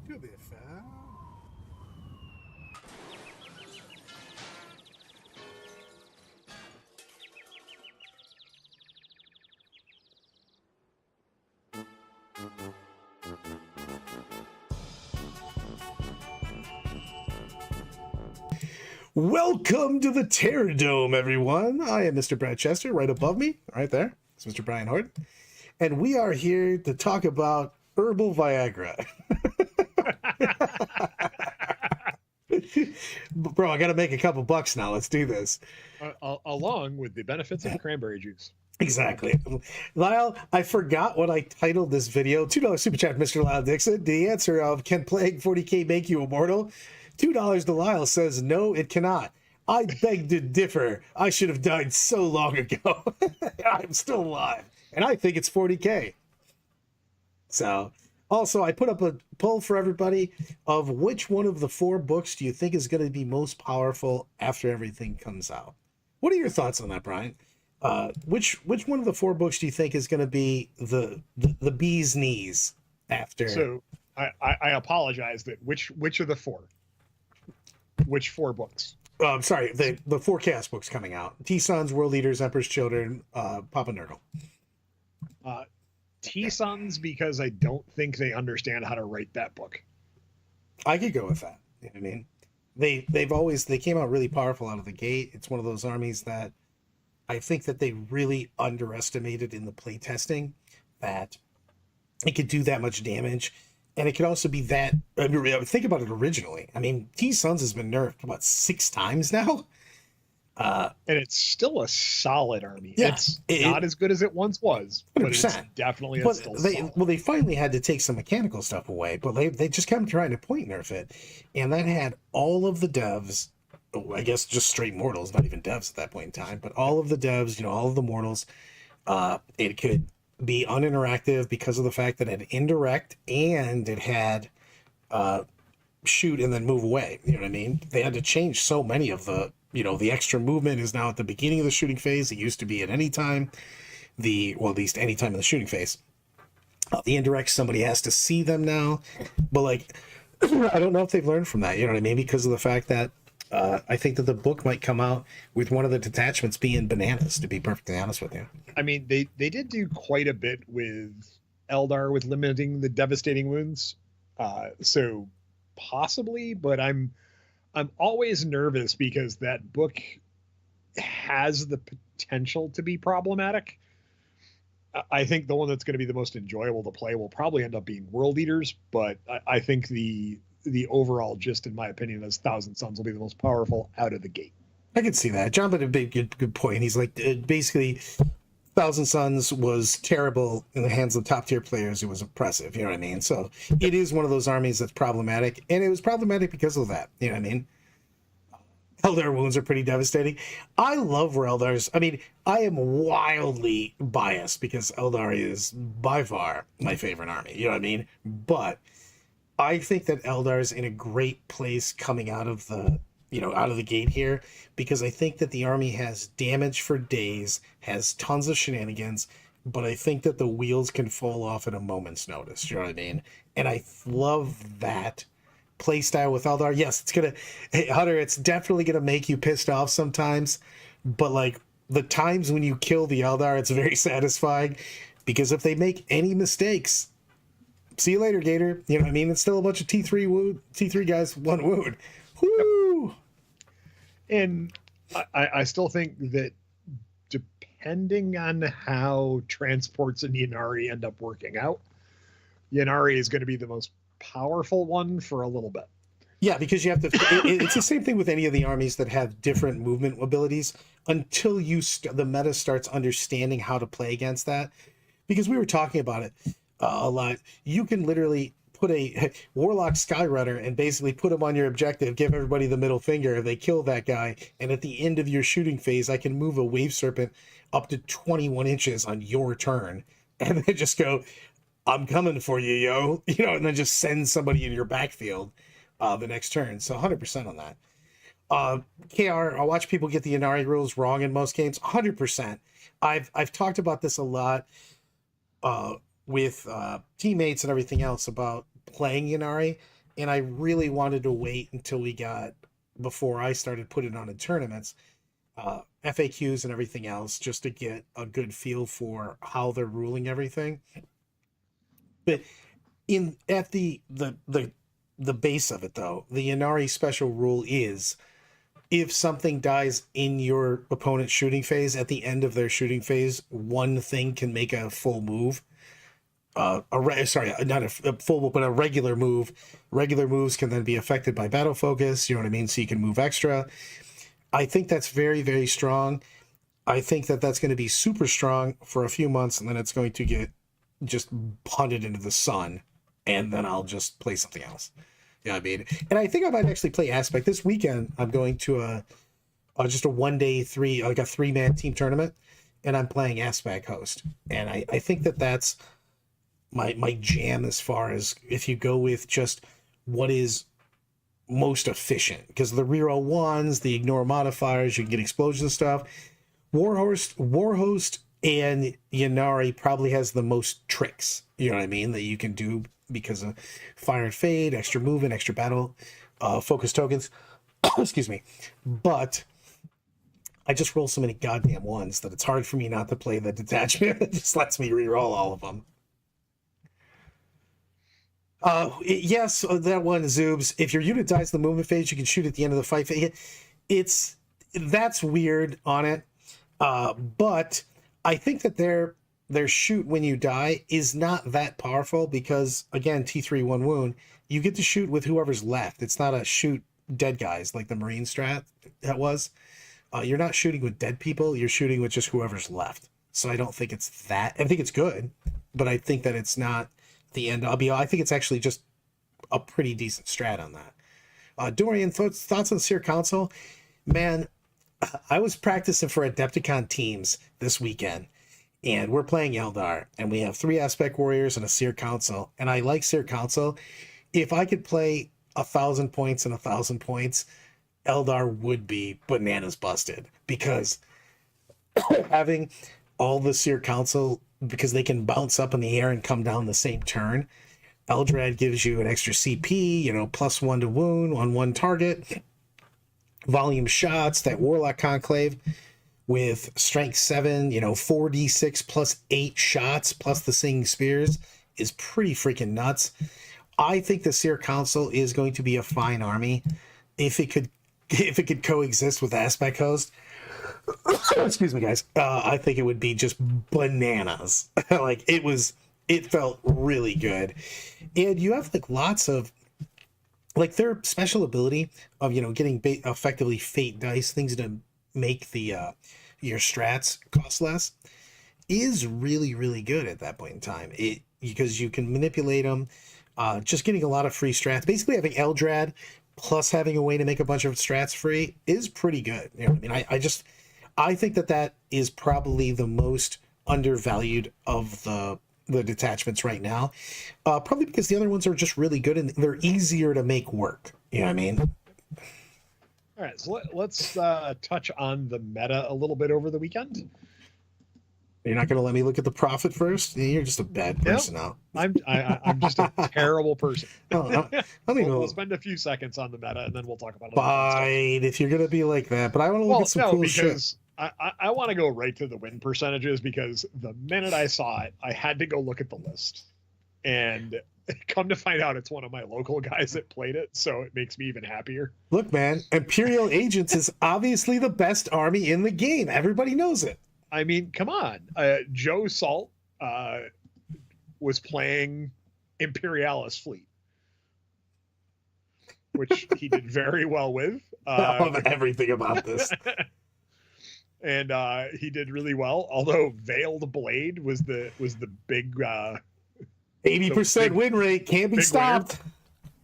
To be fair. Welcome to the Terror Dome, everyone. I am Mr. Brad Chester. Right above me, right there, is Mr. Brian Horton. And we are here to talk about herbal Viagra. Bro, I got to make a couple bucks now. Let's do this. Along with the benefits of cranberry juice. Exactly. Lyle, I forgot what I titled this video. $2 super chat, Mr. Lyle Dixon. The answer of can playing 40K make you immortal? $2 to Lyle says, no, it cannot. I beg to differ. I should have died so long ago. I'm still alive. And I think it's 40K. So, also, I put up a poll for everybody of which one of the 4 books do you think is going to be most powerful after everything comes out? What are your thoughts on that, Brian? Which one of the 4 books do you think is going to be the bee's knees after? So I apologize that which of the 4? Which 4 books? Sorry, the 4 chaos books coming out. T-Sons, World Eaters, Emperor's Children, Papa Nurdle. T-Sons, because I don't think they understand how to write that book. I could go with that. You know what I mean? They came out really powerful out of the gate. It's one of those armies that I think that they really underestimated in the playtesting, that it could do that much damage. And it could also be that, I mean, think about it originally. I mean, T-Sons has been nerfed about 6 times now. And it's still a solid army. Yeah, it's not as good as it once was, 100%. But it's definitely still solid. Well, they finally had to take some mechanical stuff away, but they just kept trying to point nerf it. And that had all of the devs, I guess just straight mortals, not even devs at that point in time, but all of the devs, all of the mortals, it could be uninteractive because of the fact that it had indirect and it had shoot and then move away. You know what I mean? They had to change so many of the, the extra movement is now at the beginning of the shooting phase. It used to be at any time. At least any time in the shooting phase. The indirect, somebody has to see them now. But I don't know if they've learned from that. You know what I mean? Because of the fact that I think that the book might come out with one of the detachments being bananas, to be perfectly honest with you. I mean, they did do quite a bit with Eldar with limiting the devastating wounds. So possibly, but I'm always nervous because that book has the potential to be problematic. I think the one that's going to be the most enjoyable to play will probably end up being World Eaters, but I think the overall gist, in my opinion, is Thousand Sons will be the most powerful out of the gate. I could see that. John made a good point. He's like, basically, Thousand Sons was terrible in the hands of top tier players. It was oppressive. You know what I mean? So it is one of those armies that's problematic, and it was problematic because of that. You know what I mean? Eldar wounds are pretty devastating. I love where Eldars. I mean, I am wildly biased because Eldar is by far my favorite army. You know what I mean? But I think that Eldar is in a great place coming out of the out of the gate here, because I think that the army has damage for days, has tons of shenanigans, but I think that the wheels can fall off at a moment's notice. You know what I mean? And I love that playstyle with Eldar. Yes, Hunter, it's definitely gonna make you pissed off sometimes, but the times when you kill the Eldar, it's very satisfying, because if they make any mistakes, see you later, Gator. You know what I mean? It's still a bunch of T3 guys, 1 wound. Woo! And I still think that depending on how transports and Yanari end up working out, Yanari is going to be the most powerful one for a little bit. Yeah, because you have to. It's the same thing with any of the armies that have different movement abilities until the meta starts understanding how to play against that. Because we were talking about it a lot. You can literally put a Warlock Skyrunner and basically put him on your objective, give everybody the middle finger, they kill that guy, and at the end of your shooting phase, I can move a Wave Serpent up to 21 inches on your turn, and then just go, I'm coming for you, yo. And then just send somebody in your backfield the next turn. So 100% on that. KR, I watch people get the Inari rules wrong in most games. 100%. I've talked about this a lot with teammates and everything else about playing Inari. and I really wanted to wait until we got before I started putting on in tournaments, FAQs and everything else, just to get a good feel for how they're ruling everything. But in at the base of it though, the Inari special rule is if something dies in your opponent's shooting phase, at the end of their shooting phase, one thing can make a full move. Not a full, but a regular move. Regular moves can then be affected by battle focus. You know what I mean? So you can move extra. I think that's very, very strong. I think that that's going to be super strong for a few months, and then it's going to get just punted into the sun, and then I'll just play something else. Yeah, I mean, and I think I might actually play Aspect this weekend. I'm going to just a 1-day like a 3-man team tournament, and I'm playing Aspect host, and I think that that's my jam as far as if you go with just what is most efficient, because the reroll ones, the ignore modifiers, you can get explosions and stuff. Warhost and Yanari probably has the most tricks, you know what I mean, that you can do because of fire and fade, extra movement, extra battle, focus tokens. Excuse me. But I just roll so many goddamn ones that it's hard for me not to play the detachment. It just lets me reroll all of them. Yes, that one, Zoobs. If your unit dies in the movement phase, you can shoot at the end of the fight phase. That's weird on it. But I think that their shoot when you die is not that powerful because, again, T3 1 wound, you get to shoot with whoever's left. It's not a shoot dead guys like the Marine strat that was. You're not shooting with dead people. You're shooting with just whoever's left. So I don't think it's that. I think it's good, but I think that it's not the end. I think it's actually just a pretty decent strat on that. Dorian, thoughts on Seer Council? Man, I was practicing for Adepticon teams this weekend, and we're playing Eldar, and we have 3 Aspect Warriors and a Seer Council, and I like Seer Council. If I could play 1,000 points and 1,000 points, Eldar would be bananas busted, because having all the Seer Council, because they can bounce up in the air and come down the same turn. Eldrad gives you an extra CP, +1 to wound on one target. Volume shots, that Warlock Conclave with strength 7, 4d6 plus 8 shots plus the Singing Spears is pretty freaking nuts. I think the Seer Council is going to be a fine army if it could coexist with Aspect Host. Excuse me, guys. I think it would be just bananas. It felt really good. And you have lots of their special ability of, getting effectively fate dice, things to make the your strats cost less, is really, really good at that point in time. Because you can manipulate them, just getting a lot of free strats. Basically having Eldrad plus having a way to make a bunch of strats free is pretty good. You know what I mean? I think that is probably the most undervalued of the detachments right now. Probably because the other ones are just really good and they're easier to make work. You know what I mean? All right, so let's touch on the meta a little bit over the weekend. You're not going to let me look at the profit first? You're just a bad person now. I'm just a terrible person. We'll spend a few seconds on the meta and then we'll talk about it. Fine, if you're going to be like that. But I want to look at some cool shit. I want to go right to the win percentages, because the minute I saw it, I had to go look at the list. And come to find out, it's one of my local guys that played it, so it makes me even happier. Look, man, Imperial Agents is obviously the best army in the game. Everybody knows it. I mean, come on. Joe Salt was playing Imperialis Fleet, which he did very well with. I love everything about this. And he did really well, although Veiled Blade was the big 80% win rate, can't be stopped.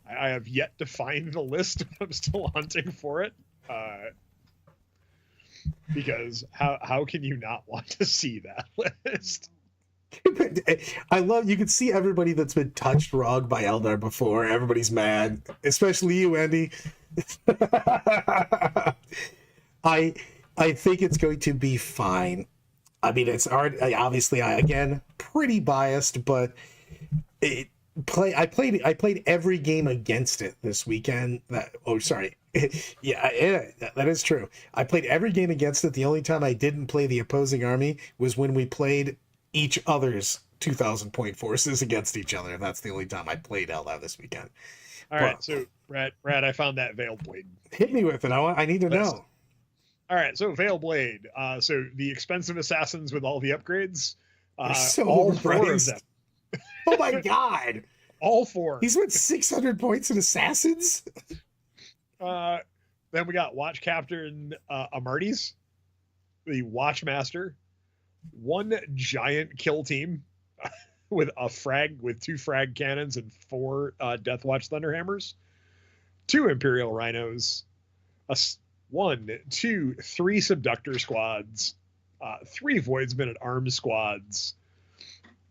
Winner. I have yet to find the list. I'm still hunting for it. Because how can you not want to see that list? I love, you can see everybody that's been touched wrong by Eldar before. Everybody's mad, especially you, Andy. I think it's going to be fine. I mean, it's hard. Obviously, again, pretty biased, but I played every game against it this weekend. Sorry. Yeah, that is true. I played every game against it. The only time I didn't play the opposing army was when we played each other's 2,000 point forces against each other. That's the only time I played Eldar this weekend. All right, so Brad, I found that Veiled Blade. Hit me with it. I need to know. All right, so Veiled Blade. So the expensive assassins with all the upgrades. So all four of them. Oh my god! All four. He's went 600 points in assassins. Then we got Watch Captain Amarties, the Watchmaster, one giant kill team with two frag cannons and 4 Deathwatch Thunderhammers, 2 Imperial Rhinos, 1, 2, 3 Subductor squads, 3 Voidsmen at Arms squads,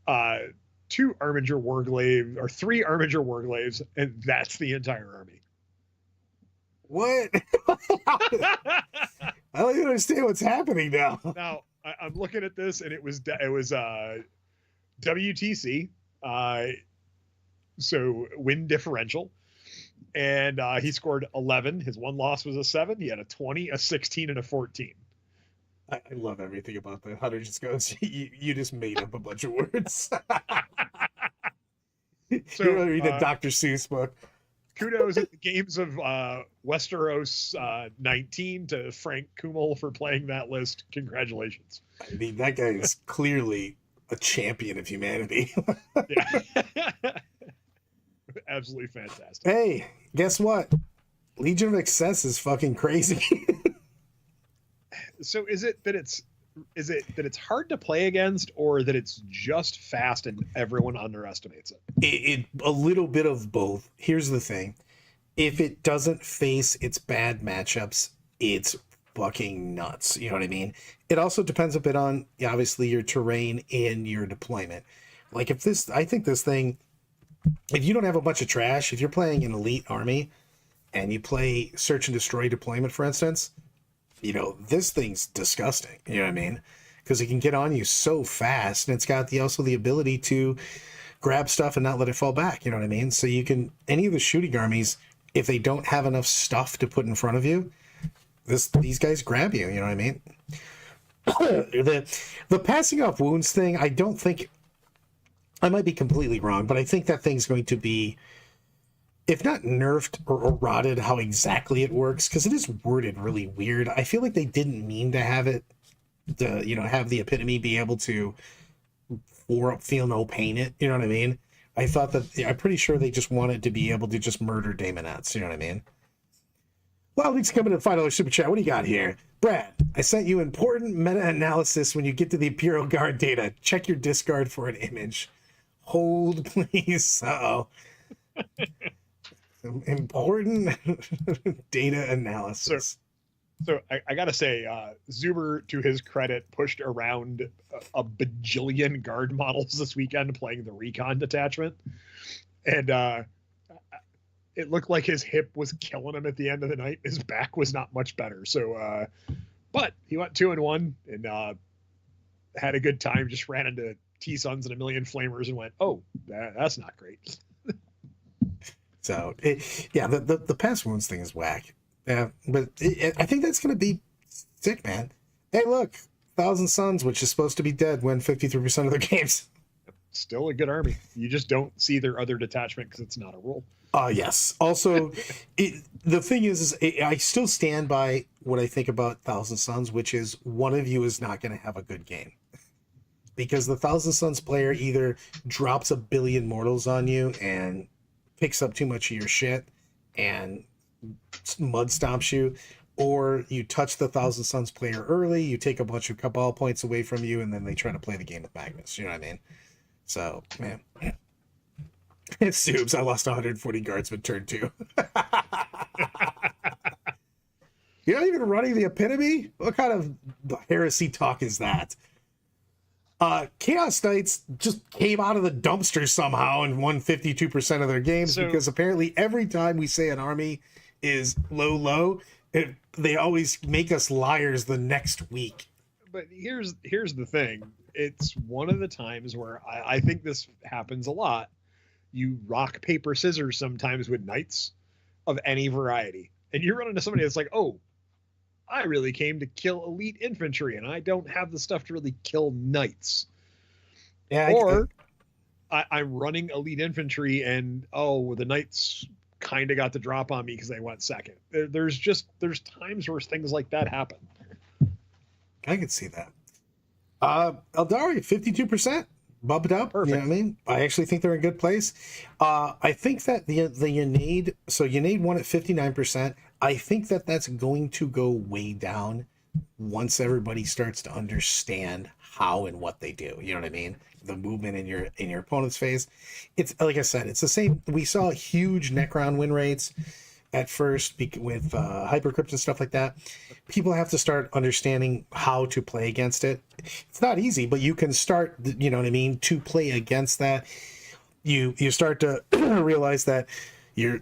2 Armiger Warglaive, or 3 Armiger Warglaives, and that's the entire army. What? I don't even understand what's happening now. Now I'm looking at this, and it was WTC, so win differential, and he scored 11. His one loss was a 7. He had a 20, a 16, and a 14. I love everything about that. Hunter just goes, you just made up a bunch of words. So, you really read a Dr. Seuss book. Kudos at the games of Westeros 19 to Frank Kummel for playing that list. Congratulations. I mean, that guy is clearly a champion of humanity. Yeah. Absolutely fantastic. Hey, guess what? Legion of Excess is fucking crazy. So is it that it's hard to play against, or that it's just fast and everyone underestimates it? A little bit of both. Here's the thing. If it doesn't face its bad matchups, it's fucking nuts. You know what I mean? It also depends a bit on, obviously, your terrain and your deployment. Like I think this thing, if you don't have a bunch of trash, if you're playing an elite army and you play search and destroy deployment, for instance, this thing's disgusting. You know what I mean? Because it can get on you so fast, and it's got also the ability to grab stuff and not let it fall back. You know what I mean? So you can, any of the shooting armies, if they don't have enough stuff to put in front of you, these guys grab you. You know what I mean? The passing off wounds thing, I don't think, I might be completely wrong, but I think that thing's going to be, if not nerfed or rotted, how exactly it works, because it is worded really weird. I feel like they didn't mean to have it, have the epitome be able to feel no pain it. You know what I mean? I thought that, I'm pretty sure they just wanted to be able to just murder daemonettes. You know what I mean? Well, thanks for coming to the final super chat. What do you got here? Brad, I sent you important meta-analysis when you get to the Imperial Guard data. Check your discard for an image. Hold, please. Uh-oh. Important data analysis. So I gotta say, Zuber, to his credit, pushed around a bajillion guard models this weekend playing the recon detachment, and it looked like his hip was killing him at the end of the night. His back was not much better. So, but he went 2-1 and had a good time. Just ran into T-Suns and a million flamers and went, "Oh, that's not great." So, the pass wounds thing is whack. Yeah, but I think that's going to be sick, man. Hey, look, 1,000 Suns, which is supposed to be dead, win 53% of their games. Still a good army. You just don't see their other detachment because it's not a rule. Yes. Also, the thing is I still stand by what I think about 1,000 Suns, which is one of you is not going to have a good game. Because the 1,000 Suns player either drops a billion mortals on you and picks up too much of your shit and mud stomps you, or you touch the 1,000 Suns player early, you take a bunch of cabal points away from you, and then they try to play the game with Magnus. You know what I mean? So, man. It's Zoobs. I lost 140 guardsmen turn 2. You're not even running the epitome? What kind of heresy talk is that? Chaos Knights just came out of the dumpster somehow and won 52% of their games, because apparently every time we say an army is low, they always make us liars the next week. But here's the thing. It's one of the times where I think this happens a lot. you rock, paper, scissors sometimes with knights of any variety. And you run into somebody that's like, oh, I really came to kill elite infantry and I don't have the stuff to really kill knights. Yeah, Or I'm running elite infantry and, oh, the knights kind of got the drop on me because they went second. There's times where things like that happen. I could see that. Eldari, 52%. Bumped up. Perfect. You know what I mean? I actually think they're in a good place. I think that the Unade, so Unade won at 59%. I think that that's going to go way down once everybody starts to understand how and what they do. You know what I mean? The movement in your opponent's phase. It's like I said, it's the same. We saw huge Necron win rates at first with Hypercrypt and stuff like that. People have to start understanding how to play against it. It's not easy, but you can start, you know what I mean, to play against that. You start to realize that your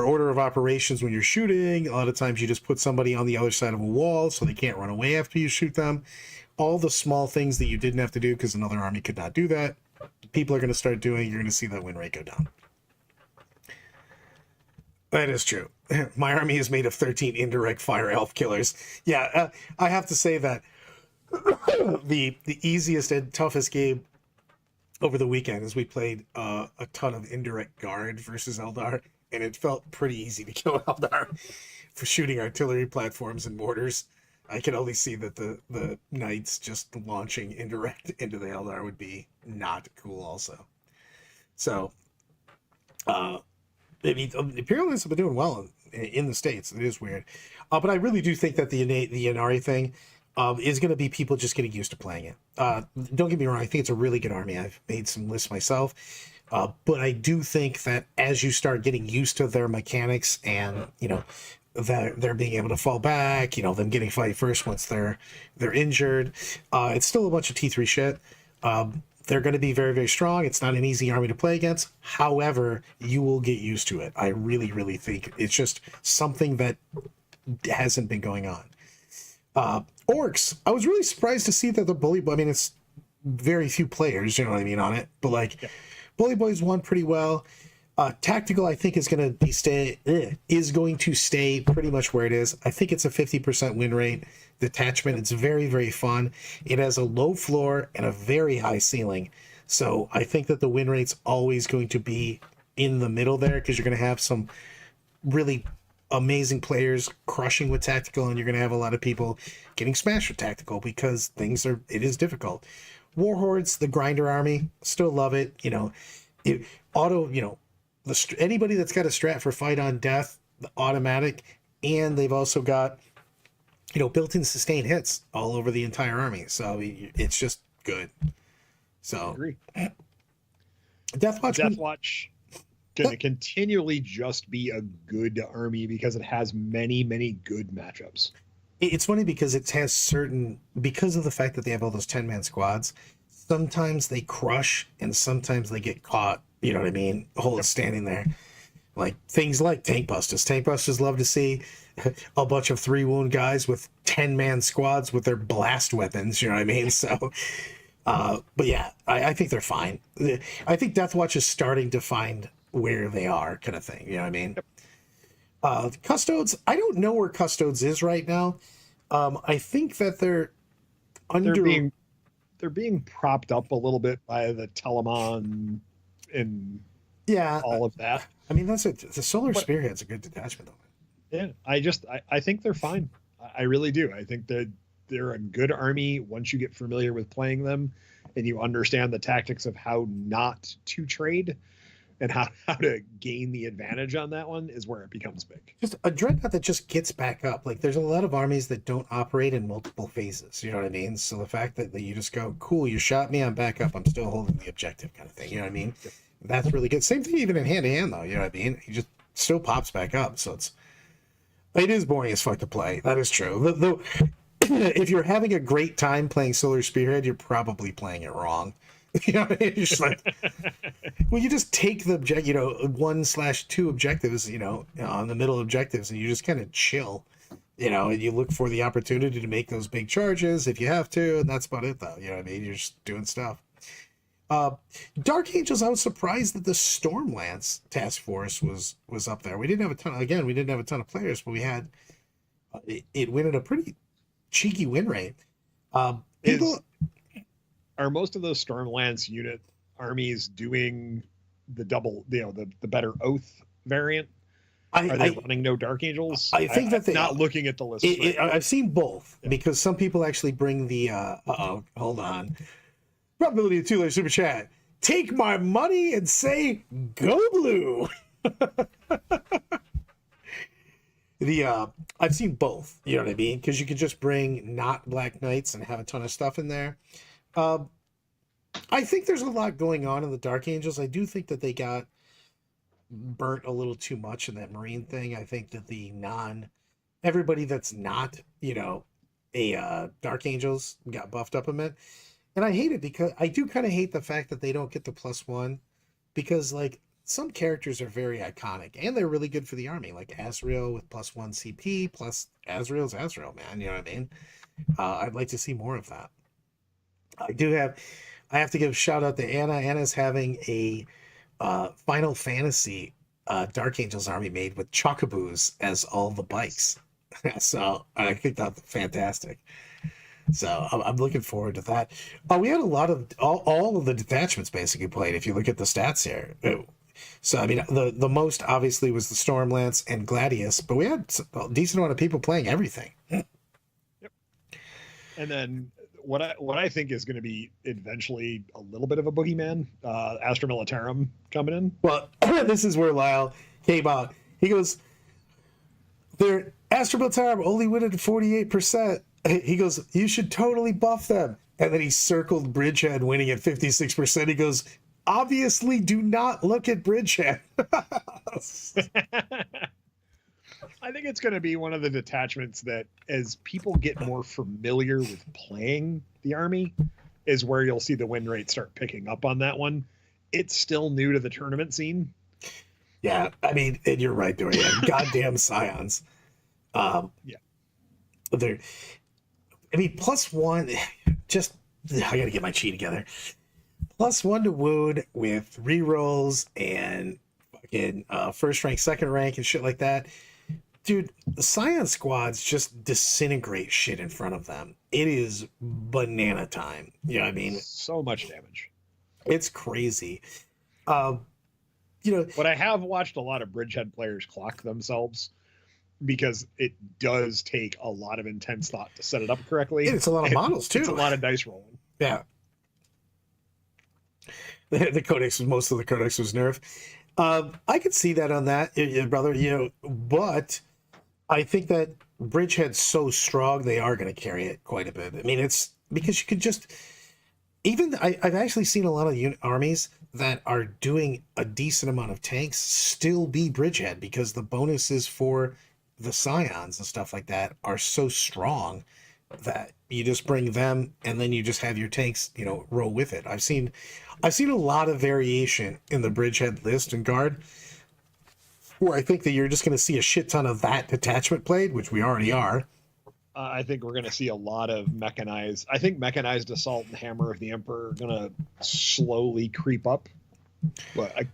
order of operations when you're shooting, a lot of times you just put somebody on the other side of a wall so they can't run away after you shoot them. All the small things that you didn't have to do because another army could not do that, people are going to start doing. You're going to see that win rate go down. That is true. My army is made of 13 indirect fire elf killers. Yeah, I have to say that the easiest and toughest game over the weekend is we played a ton of indirect guard versus Eldar, and it felt pretty easy to kill Eldar for shooting artillery platforms and mortars. I can only see that the knights just launching indirect into the Eldar would be not cool also. So, maybe Imperialists have been doing well in the States. It is weird. But I really do think that the Inari thing is going to be people just getting used to playing it. Don't get me wrong. I think it's a really good army. I've made some lists myself. But I do think that as you start getting used to their mechanics and, you know, that they're being able to fall back, you know, them getting fight first once they're injured, it's still a bunch of T3 shit. They're going to be very, very strong. It's not an easy army to play against. However, you will get used to it. I really, really think it's just something that hasn't been going on. Orcs. I was really surprised to see that the Bully Boy, I mean, it's very few players, you know what I mean, on it. But, like, yeah. Bully Boys won pretty well. Tactical, I think, is going to stay pretty much where it is. I think it's a 50% win rate. Detachment, it's very, very fun. It has a low floor and a very high ceiling. So I think that the win rate's always going to be in the middle there because you're going to have some really amazing players crushing with tactical, and you're going to have a lot of people getting smashed with tactical because it is difficult. Warhordes, the grinder army, still love it. You know, anybody that's got a strat for fight on death, the automatic, and they've also got, you know, built-in sustained hits all over the entire army. So it's just good. So, agree. Deathwatch going to continually just be a good army because it has many, many good matchups. It's funny because it has because of the fact that they have all those 10-man squads, sometimes they crush and sometimes they get caught, you know what I mean, standing there. Like things like Tank Busters. Tank Busters love to see a bunch of 3-wound guys with 10-man squads with their blast weapons, you know what I mean? So, but yeah, I think they're fine. I think Deathwatch is starting to find where they are, kind of thing, you know what I mean? Custodes, I don't know where Custodes is right now. I think that they're being propped up a little bit by the Telemon and all of that. I mean, the Solar Spearhead's a good detachment though. Yeah, I think they're fine. I really do. I think that they're a good army once you get familiar with playing them and you understand the tactics of how not to trade and how to gain the advantage on that one is where it becomes big. Just a dreadnought that just gets back up. Like there's a lot of armies that don't operate in multiple phases. You know what I mean? So the fact that you just go, cool, you shot me, I'm back up, I'm still holding the objective kind of thing. You know what I mean? That's really good. Same thing even in hand-to-hand though. You know what I mean? He just still pops back up. So it is boring as fuck to play. That is true. Though, if you're having a great time playing Solar Spearhead, you're probably playing it wrong. You know what I mean? You're just like, well, you just take the 1/2 objectives, you know, on the middle objectives, and you just kind of chill, you know, and you look for the opportunity to make those big charges if you have to, and that's about it, though. You know what I mean? You're just doing stuff. Uh, Dark Angels, I was surprised that the Stormlance task force was up there. We didn't have a ton. Again, we didn't have a ton of players, but we had it win at a pretty cheeky win rate. People Are most of those Stormlance unit armies doing the double, the better oath variant? Are they running no Dark Angels? I think that not looking at the list. I've seen both because some people actually bring the. Hold on. Probability of $2 super chat. Take my money and say go blue. I've seen both. You know what I mean? Because you could just bring not Black Knights and have a ton of stuff in there. I think there's a lot going on in the Dark Angels. I do think that they got burnt a little too much in that Marine thing. I think that everybody that's not, a Dark Angels got buffed up a bit. And I hate it because I do kind of hate the fact that they don't get the +1 because like some characters are very iconic and they're really good for the army, like Azrael with +1 CP plus Azrael's Azrael, man. You know what I mean? I'd like to see more of that. I have to give a shout out to Anna. Anna's having a Final Fantasy Dark Angels army made with Chocobos as all the bikes. So I think that's fantastic. So I'm looking forward to that. We had a lot of all of the detachments basically played. If you look at the stats here, so I mean the most obviously was the Stormlance and Gladius, but we had a decent amount of people playing everything. Yep. And then what I think is going to be eventually a little bit of a boogeyman, Astra Militarum coming in. Well, this is where Lyle came out. He goes, "Their Astra Militarum only win at 48%." He goes, "You should totally buff them." And then he circled Bridgehead winning at 56%. He goes, "Obviously, do not look at Bridgehead." I think it's going to be one of the detachments that, as people get more familiar with playing the army, is where you'll see the win rate start picking up on that one. It's still new to the tournament scene. Yeah, I mean, and you're right, Dorian. Goddamn Scions. Yeah. They're, I mean, +1, just, I gotta get my chi together. +1 to wound with rerolls and fucking first rank, second rank, and shit like that. Dude, the Scion squads just disintegrate shit in front of them. It is banana time. You know what I mean? So much damage. It's crazy. But I have watched a lot of Bridgehead players clock themselves because it does take a lot of intense thought to set it up correctly. It's a lot of models too. It's a lot of dice rolling. Yeah. The codex, most of the codex was nerf. I could see that on that, brother, but I think that Bridgehead's so strong, they are going to carry it quite a bit. I mean, it's because you could just, I've actually seen a lot of armies that are doing a decent amount of tanks still be Bridgehead because the bonuses for the Scions and stuff like that are so strong that you just bring them and then you just have your tanks, roll with it. I've seen a lot of variation in the Bridgehead list and guard where I think that you're just going to see a shit ton of that detachment played, which we already are. I think we're going to see a lot of mechanized. I think mechanized assault and hammer of the Emperor are going to slowly creep up. But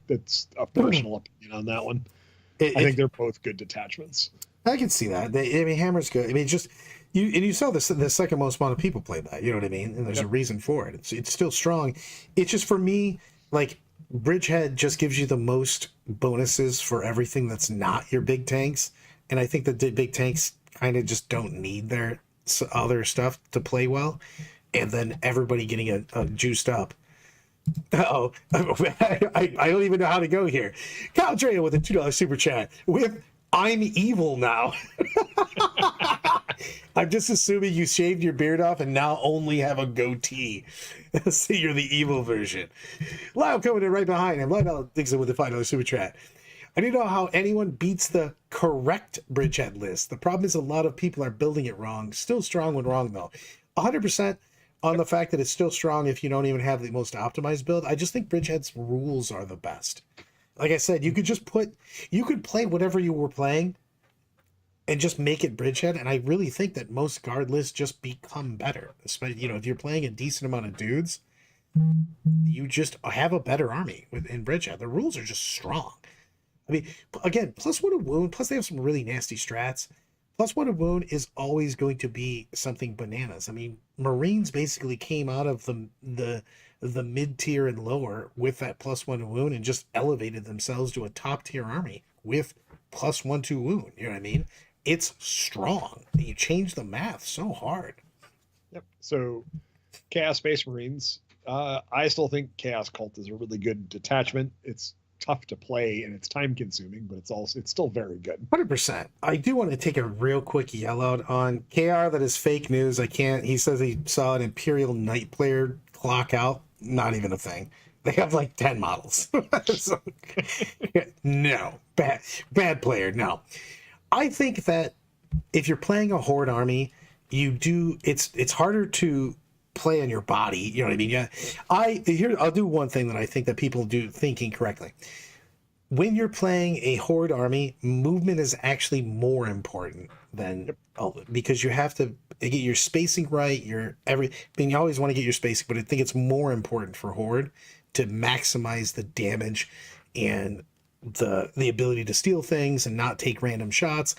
that's a personal opinion on that one. I think they're both good detachments. I can see that. Hammer's good. I mean, just you saw the second most amount of people play that. You know what I mean? And there's a reason for it. It's still strong. It's just for me, like Bridgehead just gives you the most bonuses for everything that's not your big tanks, and I think that the big tanks kind of just don't need their other stuff to play well, and then everybody getting a juiced up. I don't even know how to go here. Kyle Drea with a $2 super chat with "I'm evil now." I'm just assuming you shaved your beard off and now only have a goatee. So you're the evil version. Lyle coming in right behind him. Lyle Dixon with the $5 super chat. I don't know how anyone beats the correct Bridgehead list. The problem is a lot of people are building it wrong. Still strong when wrong, though. 100% on the fact that it's still strong if you don't even have the most optimized build. I just think Bridgehead's rules are the best. Like I said, you could play whatever you were playing and just make it Bridgehead. And I really think that most guard lists just become better. Especially, if you're playing a decent amount of dudes, you just have a better army in Bridgehead. The rules are just strong. I mean, again, plus one of wound, plus they have some really nasty strats. Plus one of wound is always going to be something bananas. I mean, Marines basically came out of the mid tier and lower with that plus one wound and just elevated themselves to a top tier army with plus 1/2 wound. You know what I mean? It's strong. You change the math so hard. Yep. So Chaos Space Marines. I still think Chaos Cult is a really good detachment. It's tough to play and it's time consuming, but it's still very good. 100%. I do want to take a real quick yell out on KR that is fake news. I can't. He says he saw an Imperial Knight player clock out. Not even a thing. They have like 10 models. So, no. Bad player. No. I think that if you're playing a Horde army, it's harder to play on your body. You know what I mean? Yeah. I'll do one thing that I think that people do think incorrectly. When you're playing a Horde army, movement is actually more important than because you have to get your spacing right. You always want to get your spacing, but I think it's more important for Horde to maximize the damage and the ability to steal things and not take random shots.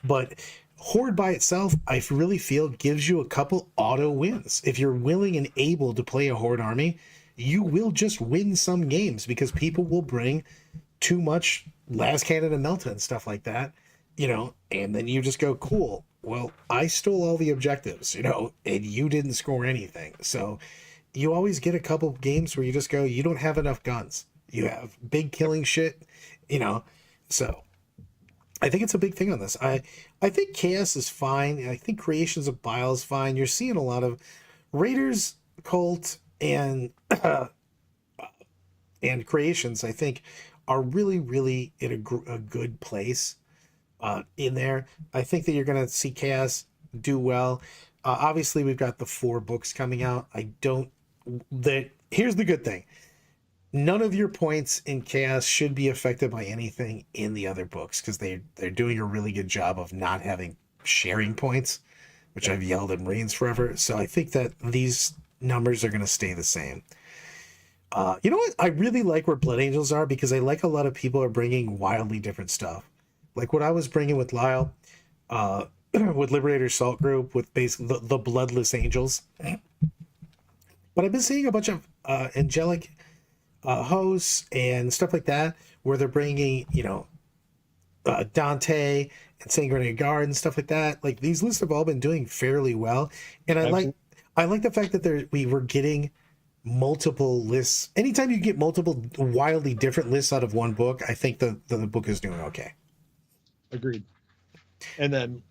But Horde by itself, I really feel, gives you a couple auto wins. If you're willing and able to play a Horde army, you will just win some games because people will bring too much last cannon and melta and stuff like that, and then you just go, cool, well, I stole all the objectives, and you didn't score anything. So you always get a couple games where you just go, you don't have enough guns. You have big killing shit, so I think it's a big thing on this. I think Chaos is fine. I think Creations of Bile is fine. You're seeing a lot of Raiders, Cult, and Creations, I think, are really, really in a good place in there. I think that you're going to see Chaos do well. Obviously, we've got the 4 books coming out. Here's the good thing. None of your points in Chaos should be affected by anything in the other books because they're doing a really good job of not having sharing points, which I've yelled at Marines forever. So I think that these numbers are going to stay the same. You know what? I really like where Blood Angels are because I like a lot of people are bringing wildly different stuff. Like what I was bringing with Lyle, with Liberator Salt Group, with basically the Bloodless Angels. But I've been seeing a bunch of angelic hosts and stuff like that where they're bringing, Dante and Sanguinary Guard and stuff like that. Like these lists have all been doing fairly well, and I like the fact that we were getting multiple lists. Anytime you get multiple wildly different lists out of one book, I think the book is doing okay. Agreed. And then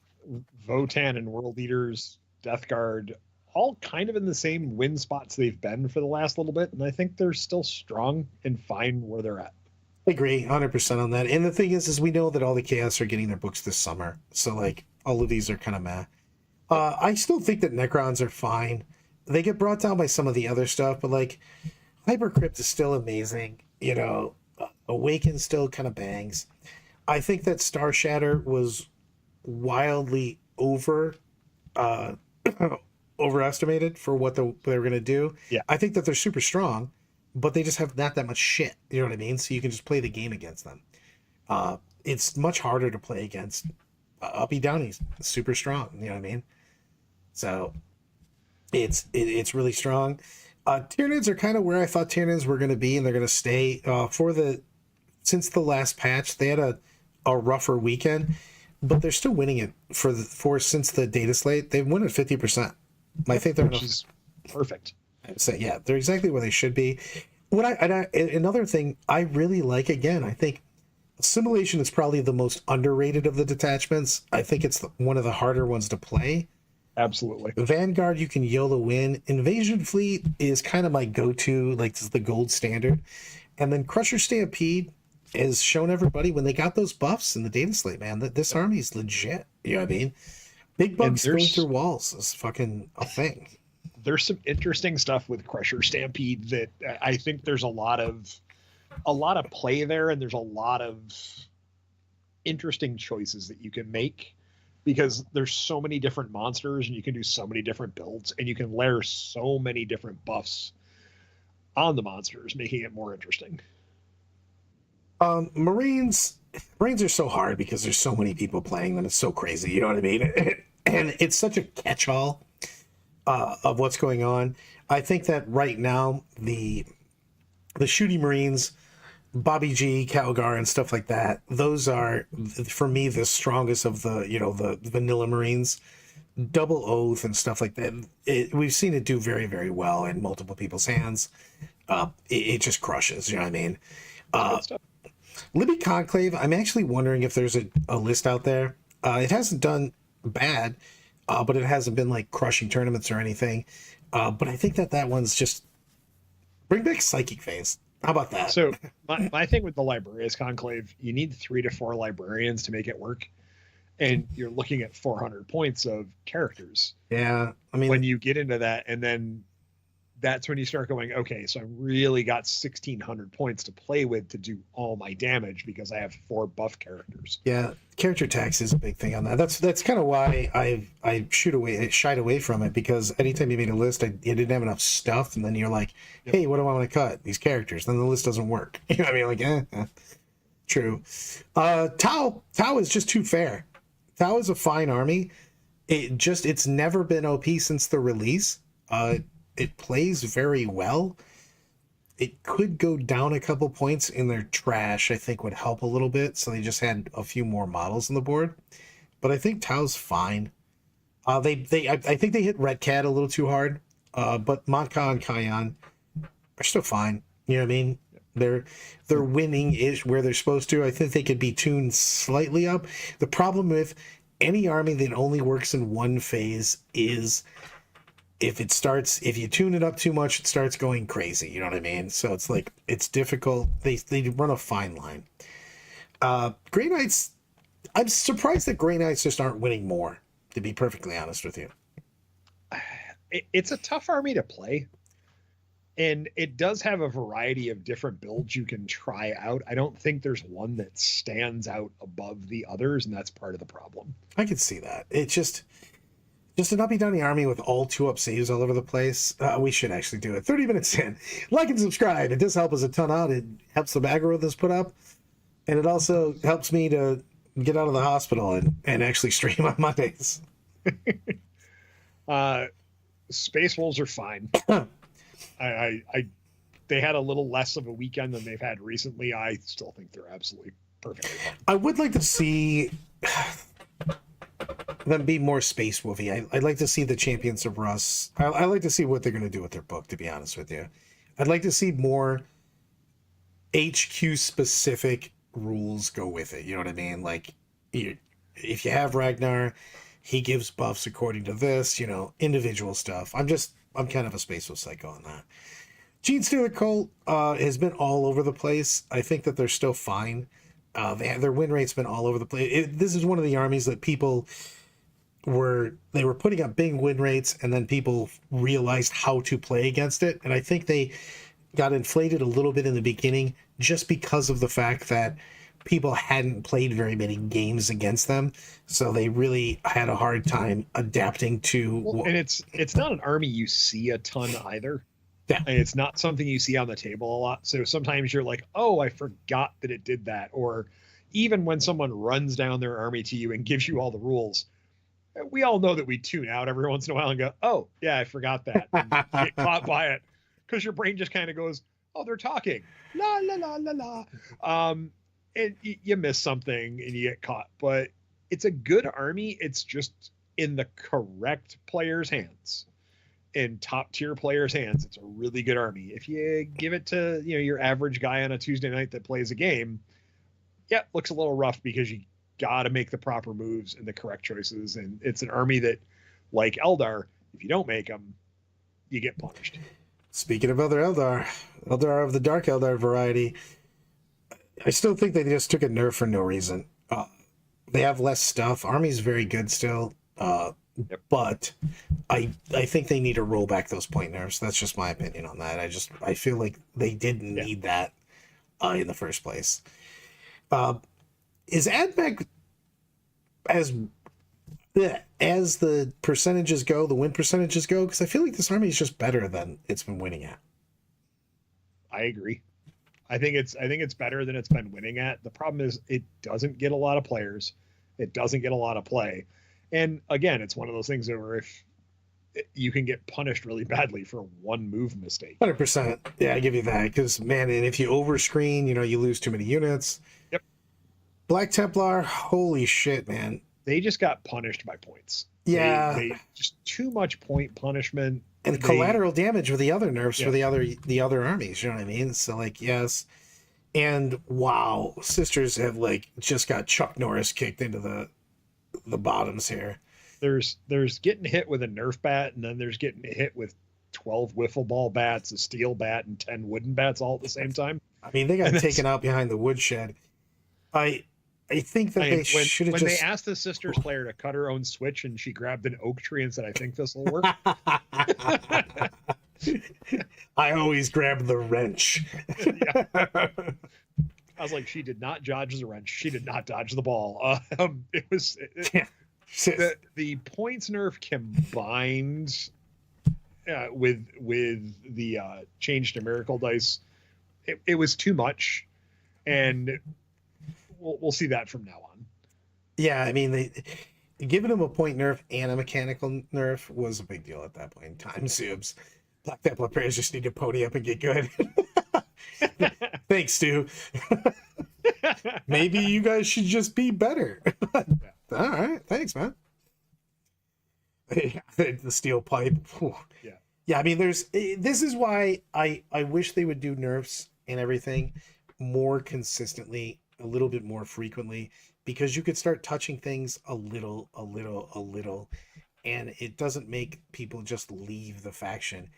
Votan and World Eaters, Death Guard, all kind of in the same win spots they've been for the last little bit, and I think they're still strong and fine where they're at. I agree 100% on that. And the thing is we know that all the Chaos are getting their books this summer, so like all of these are kind of meh. I still think that Necrons are fine. They get brought down by some of the other stuff, but like Hypercrypt is still amazing. Awaken still kind of bangs. I think that Star Shatter was wildly overestimated for what they were going to do. Yeah. I think that they're super strong, but they just have not that much shit. You know what I mean? So you can just play the game against them. It's much harder to play against uppy downies. Super strong. You know what I mean? So it's really strong. Tyranids are kind of where I thought Tyranids were going to be, and they're going to stay since the last patch. They had a rougher weekend, but they're still winning it since the data slate. They've won at 50%. I think they're perfect. So yeah, they're exactly where they should be. Another thing I really like, again, I think Assimilation is probably the most underrated of the detachments. I think it's one of the harder ones to play. Absolutely. Vanguard, you can YOLO win. Invasion Fleet is kind of my go-to, like it's the gold standard. And then Crusher Stampede has shown everybody when they got those buffs in the data slate, man, that this army is legit. You know what I mean? Big bugs going through walls is fucking a thing. There's some interesting stuff with Crusher Stampede that I think there's a lot of play there, and there's a lot of interesting choices that you can make because there's so many different monsters and you can do so many different builds and you can layer so many different buffs on the monsters, making it more interesting. Marines, Marines are so hard because there's so many people playing them. It's so crazy. You know what I mean? And it's such a catch-all of what's going on. I think that right now the shooty Marines, Bobby G, Calgar, and stuff like that, those are for me the strongest of the vanilla Marines. Double Oath and stuff like that. We've seen it do very, very well in multiple people's hands. It just crushes. You know what I mean? Good stuff. Libby Conclave, I'm actually wondering if there's a list out there. It hasn't done bad, but it hasn't been like crushing tournaments or anything. But I think that one's just bring back Psychic Phase. How about that? So my thing with the Librarius Conclave, you need 3 to 4 librarians to make it work. And you're looking at 400 points of characters. Yeah, I mean, when you get into that, and then that's when you start going, okay, so I really got 1,600 points to play with to do all my damage because I have 4 buff characters. Yeah, character tax is a big thing on that. That's kind of why I shied away from it, because anytime you made a list, you didn't have enough stuff, and then you're like, hey, what do I want to cut? These characters. Then the list doesn't work. You know what I mean? Like, true. Tau is just too fair. Tau is a fine army. It's never been OP since the release. It plays very well. It could go down a couple points in their trash, I think would help a little bit. So they just had a few more models on the board. But I think Tau's fine. I think they hit Red Cat a little too hard. But Monka and Kayan are still fine. You know what I mean? They're winning ish where they're supposed to. I think they could be tuned slightly up. The problem with any army that only works in one phase is if you tune it up too much, it starts going crazy. You know what I mean? So it's like, it's difficult. They run a fine line. Grey Knights, I'm surprised that Grey Knights just aren't winning more, to be perfectly honest with you. It's a tough army to play. And it does have a variety of different builds you can try out. I don't think there's one that stands out above the others, and that's part of the problem. I can see that. It's just to not be done the army with all 2-up saves all over the place. We should actually do it. 30 minutes in. Like and subscribe. It does help us a ton out. It helps the algorithms put up. And it also helps me to get out of the hospital and actually stream on Mondays. Space Wolves are fine. They had a little less of a weekend than they've had recently. I still think they're absolutely perfect. I would like to see them be more Space Wolfy. I'd like to see the Champions of Russ. I like to see what they're going to do with their book, to be honest with you. I'd like to see more HQ specific rules go with it. You know what I mean? Like, if you have Ragnar, he gives buffs according to this, individual stuff. I'm kind of a Space Wolf psycho on that. Gene Stealer Cult has been all over the place. I think that they're still fine. Their win rate's been all over the place. This is one of the armies that people were putting up big win rates, and then people realized how to play against it. And I think they got inflated a little bit in the beginning just because of the fact that people hadn't played very many games against them, so they really had a hard time adapting to. And it's not an army you see a ton either. Yeah, and it's not something you see on the table a lot. So sometimes you're like, oh, I forgot that it did that. Or even when someone runs down their army to you and gives you all the rules, we all know that we tune out every once in a while and go, oh yeah, I forgot that. And you get caught by it because your brain just kind of goes, oh, they're talking, la la la la la. And you miss something and you get caught. But it's a good army. It's just in the correct players' hands, in top tier players' hands. It's a really good army. If you give it to your average guy on a Tuesday night that plays a game, yeah, it looks a little rough because you got to make the proper moves and the correct choices. And it's an army that, like Eldar, if you don't make them, you get punished. Speaking of other Eldar of the Dark Eldar variety, I still think they just took a nerf for no reason. They have less stuff. Army's very good still, but I think they need to roll back those point nerfs. That's just my opinion on that. I feel like they didn't need that in the first place. Is AdMech as the percentages go, the win percentages go? Because I feel like this army is just better than it's been winning at. I agree. I think it's better than it's been winning at. The problem is it doesn't get a lot of players. It doesn't get a lot of play. And again, it's one of those things where if you can get punished really badly for one move mistake. 100%. Yeah, I give you that. Because, man, and if you overscreen, you lose too many units. Yep. Black Templar, holy shit, man. They just got punished by points. Yeah. They just too much point punishment. And collateral damage with the other nerfs for the other armies, you know what I mean? So, like, yes. And, wow, Sisters have, like, just got Chuck Norris kicked into the bottoms here. There's getting hit with a Nerf bat, and then there's getting hit with 12 wiffle ball bats, a steel bat, and 10 wooden bats all at the same time. I mean, they got taken out behind the woodshed. I think that they should have just... When they asked the Sisters player to cut her own switch, and she grabbed an oak tree and said, "I think this will work." I always grab the wrench. I was like, she did not dodge the wrench. She did not dodge the ball. The points nerf combined with the change to miracle dice, it was too much, and we'll see that from now on. Yeah, I mean, giving him a point nerf and a mechanical nerf was a big deal at that point in time. Subs, Black Templar players just need to pony up and get good. Thanks, Stu. Maybe you guys should just be better. All right, thanks, man. The steel pipe. Yeah. I mean, this is why I wish they would do nerfs and everything more consistently, a little bit more frequently, because you could start touching things a little, and it doesn't make people just leave the faction.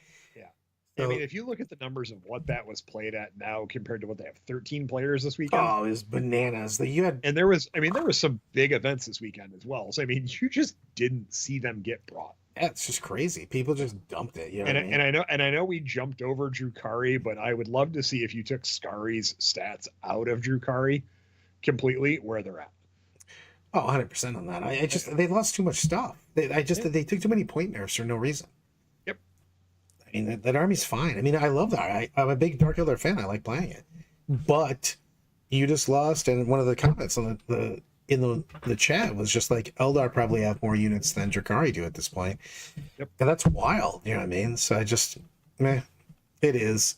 I mean, if you look at the numbers of what that was played at now compared to what they have, 13 players this weekend. Oh, it was bananas. And there was some big events this weekend as well. So, I mean, you just didn't see them get brought. Yeah, it's just crazy. People just dumped it. And I know we jumped over Drukari, but I would love to see if you took Skari's stats out of Drukari completely, where they're at. Oh, 100% on that. They lost too much stuff. They took too many point nerfs for no reason. I mean, that army's fine. I mean, I love that. I'm a big Dark Elder fan. I like playing it. But you just lost, and one of the comments on in the chat was just like, Eldar probably have more units than Drukari do at this point. Yep. And that's wild, you know what I mean? So it is.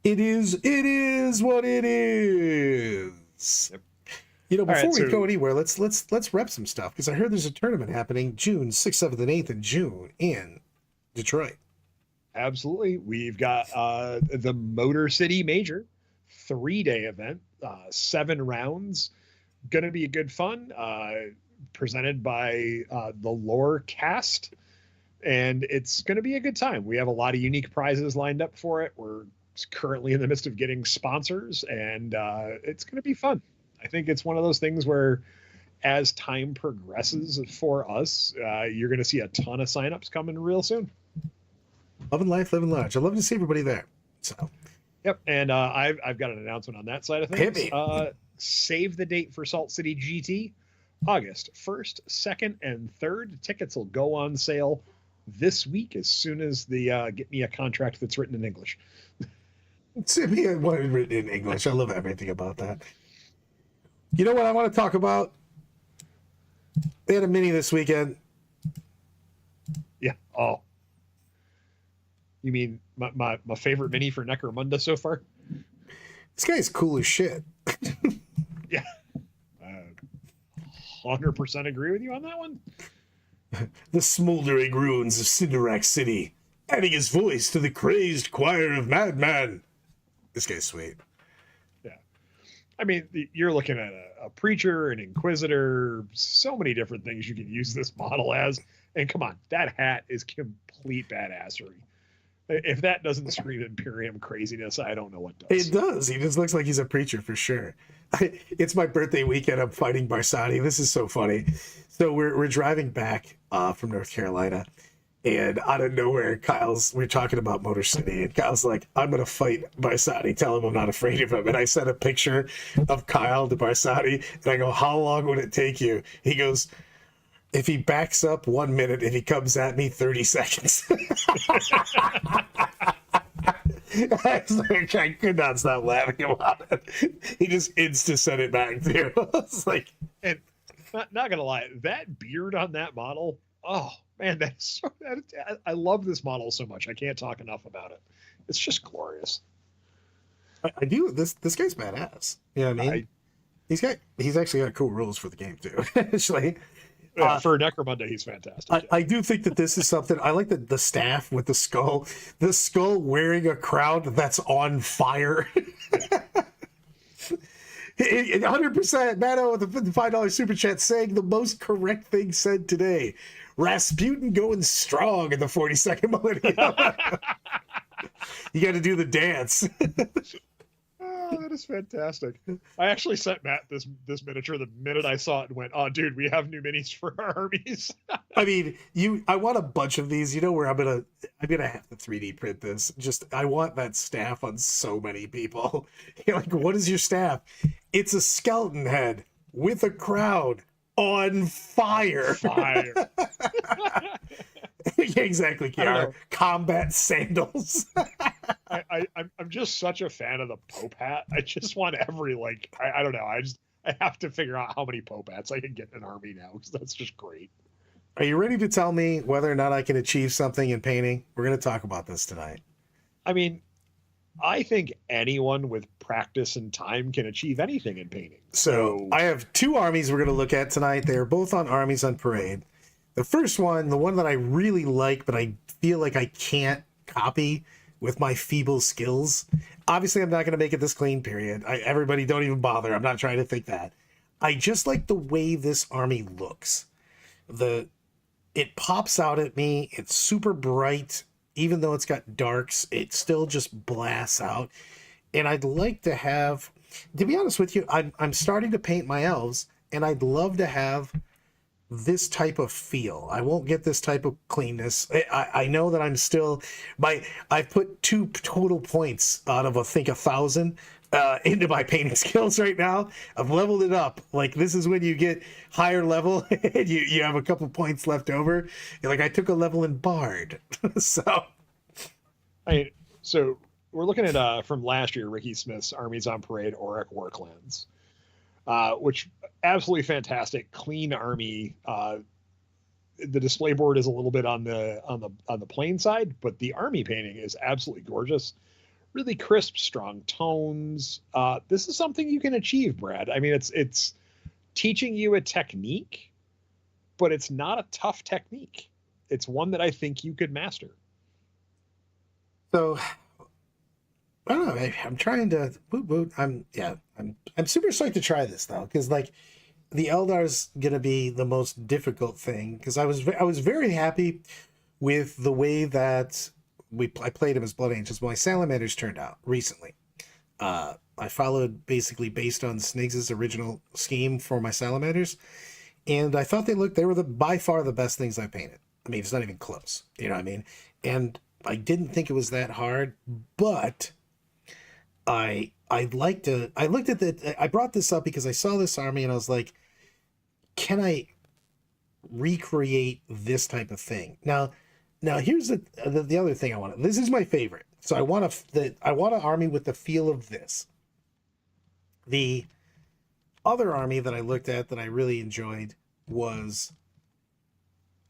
It is what it is. Yep. Before we go anywhere, let's rep some stuff, because I heard there's a tournament happening June 6th, 7th, and 8th in June in Detroit. Absolutely. We've got the Motor City Major 3-day event, 7 rounds. Going to be a good fun, presented by the Lore Cast, and it's going to be a good time. We have a lot of unique prizes lined up for it. We're currently in the midst of getting sponsors, and it's going to be fun. I think it's one of those things where as time progresses for us, you're going to see a ton of signups coming real soon. Loving life, living large. I'd love to see everybody there. So, yep. And I've got an announcement on that side of things. Save the date for Salt City GT, August 1st, 2nd, and 3rd. Tickets will go on sale this week as soon as the get me a contract that's written in English. Send me one written in English. I love everything about that. You know what I want to talk about? They had a mini this weekend. Yeah. Oh. You mean my favorite mini for Necromunda so far? This guy's cool as shit. Yeah. 100% agree with you on that one. The smoldering ruins of Cinderak City, adding his voice to the crazed choir of madman. This guy's sweet. Yeah. I mean, you're looking at a preacher, an inquisitor, so many different things you can use this model as. And come on, that hat is complete badassery. If that doesn't scream Imperium craziness, I don't know what does. It does. He just looks like he's a preacher for sure. It's my birthday weekend. I'm fighting Barsati. This is so funny. So we're driving back from North Carolina, and out of nowhere, we're talking about Motor City, and Kyle's like, I'm going to fight Barsati. Tell him I'm not afraid of him. And I sent a picture of Kyle to Barsati, and I go, how long would it take you? He goes, if he backs up 1 minute, if he comes at me, 30 seconds. I could not stop laughing about it. He just insta sent it back too. It's like, And not gonna lie, that beard on that model, oh man, I love this model so much. I can't talk enough about it. It's just glorious. I do this guy's badass. You know what I mean? He's actually got cool rules for the game too. Actually. For Necromunda, he's fantastic. I do think that this is something. I like the staff with the skull wearing a crown that's on fire. 100% Mano with the $5 super chat saying the most correct thing said today. Rasputin going strong in the 42nd millennium. You got to do the dance. Oh, that is fantastic. I actually sent Matt this miniature the minute I saw it and went, "Oh, dude, we have new minis for our armies." I mean, I want a bunch of these. You know where I'm gonna have to 3D print this. Just I want that staff on so many people. You're like, what is your staff? It's a skeleton head with a crown on fire. Fire. Yeah, exactly, Kiara. Combat sandals. I'm just such a fan of the Pope hat. I just want every I don't know. I have to figure out how many Pope hats I can get in an army now because that's just great. Are you ready to tell me whether or not I can achieve something in painting? We're going to talk about this tonight. I mean, I think anyone with practice and time can achieve anything in painting. So I have two armies we're going to look at tonight. They're both on Armies on Parade. The first one, the one that I really like, but I feel like I can't copy with my feeble skills. Obviously, I'm not going to make it this clean, period. Everybody don't even bother. I'm not trying to think that. I just like the way this army looks. It pops out at me. It's super bright. Even though it's got darks, it still just blasts out. And I'd like to have, to be honest with you, I'm starting to paint my elves, and I'd love to have this type of feel. I won't get this type of cleanness. I know that I'm still I've put 2 total points out of I think 1,000 into my painting skills right now. I've leveled it up. Like, this is when you get higher level and you have a couple points left over. Like, I took a level in Bard. So we're looking at from last year, Ricky Smith's Armies on Parade Auric Warclans, which absolutely fantastic, clean army. The display board is a little bit on the plain side, but the army painting is absolutely gorgeous. Really crisp, strong tones. This is something you can achieve, Brad. I mean, it's teaching you a technique, but it's not a tough technique. It's one that I think you could master. So I don't know. I'm trying to boot. I'm super psyched to try this though, because like the Eldar's gonna be the most difficult thing. Because I was very happy with the way that I played him as Blood Angels. My Salamanders turned out recently. I followed basically based on Sniggs' original scheme for my Salamanders, and I thought they were by far the best things I painted. I mean, it's not even close. You know what I mean? And I didn't think it was that hard, but I looked at that. I brought this up because I saw this army and I was like, can I recreate this type of thing? Now here's the other thing I want. This is my favorite. So I want an army with the feel of this. The other army that I looked at that I really enjoyed was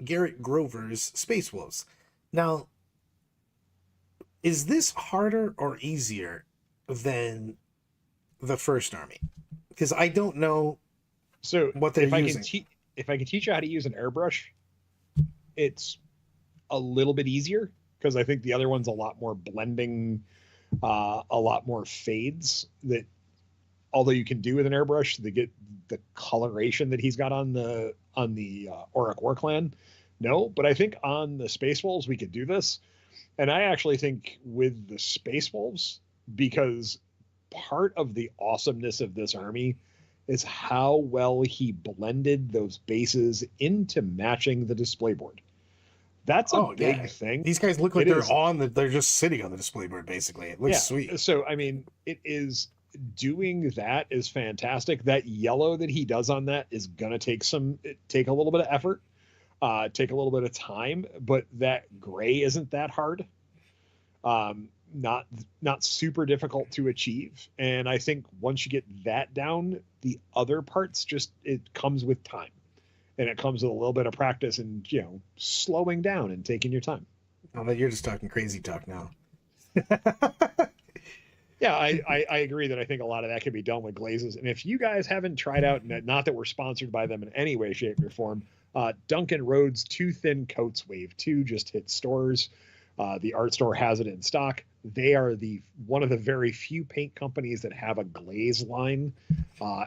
Garrett Grover's Space Wolves. Now, is this harder or easier than the first army? Because I don't know what they're using. If I can teach you how to use an airbrush, it's a little bit easier because I think the other one's a lot more blending, a lot more fades that, although you can do with an airbrush to get the coloration that he's got on the Auric Warclan. No, but I think on the Space Wolves we could do this. And I actually think with the Space Wolves, because part of the awesomeness of this army is how well he blended those bases into matching the display board. That's a big thing. These guys look like they're just sitting on the display board, basically. It looks sweet. So, I mean, doing that is fantastic. That yellow that he does on that is going to take a little bit of effort, take a little bit of time, but that gray isn't that hard. not super difficult to achieve. And I think once you get that down, the other parts just, it comes with time, and it comes with a little bit of practice and, slowing down and taking your time. Oh, but you're just talking crazy talk now. Yeah, I agree that I think a lot of that can be done with glazes. And if you guys haven't tried out, not that we're sponsored by them in any way, shape, or form, Duncan Rhodes Too Thin Coats Wave 2 just hit stores. The art store has it in stock. They are one of the very few paint companies that have a glaze line.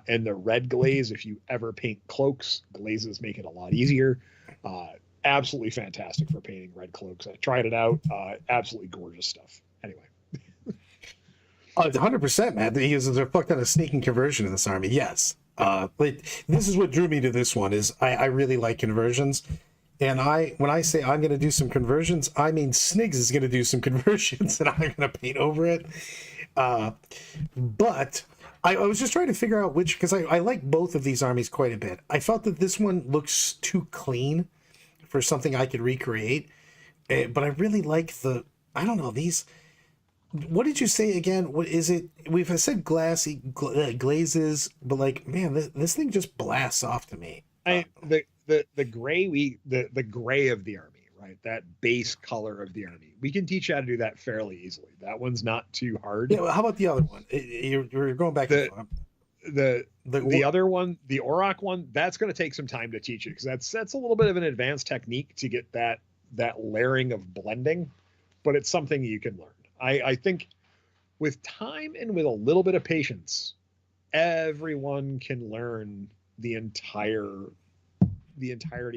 And the red glaze, if you ever paint cloaks, glazes make it a lot easier. Absolutely fantastic for painting red cloaks. I tried it out. Absolutely gorgeous stuff. Anyway. 100%, man. They're fucked on a sneaking conversion in this army. Yes. But this is what drew me to this one is I really like conversions. And when I say I'm going to do some conversions, I mean Snigs is going to do some conversions and I'm going to paint over it. But I was just trying to figure out which, because I like both of these armies quite a bit. I felt that this one looks too clean for something I could recreate. But I really like I don't know, these... What did you say again? What is it? We've said glassy glazes, but like, man, this thing just blasts off to me. The gray the gray of the army, right? That base color of the army. We can teach you how to do that fairly easily. That one's not too hard. Yeah. Well, how about the other one? You're going back to the other one, the Auroch one. That's going to take some time to teach you because that's a little bit of an advanced technique to get that layering of blending, but it's something you can learn. I think with time and with a little bit of patience, everyone can learn the entirety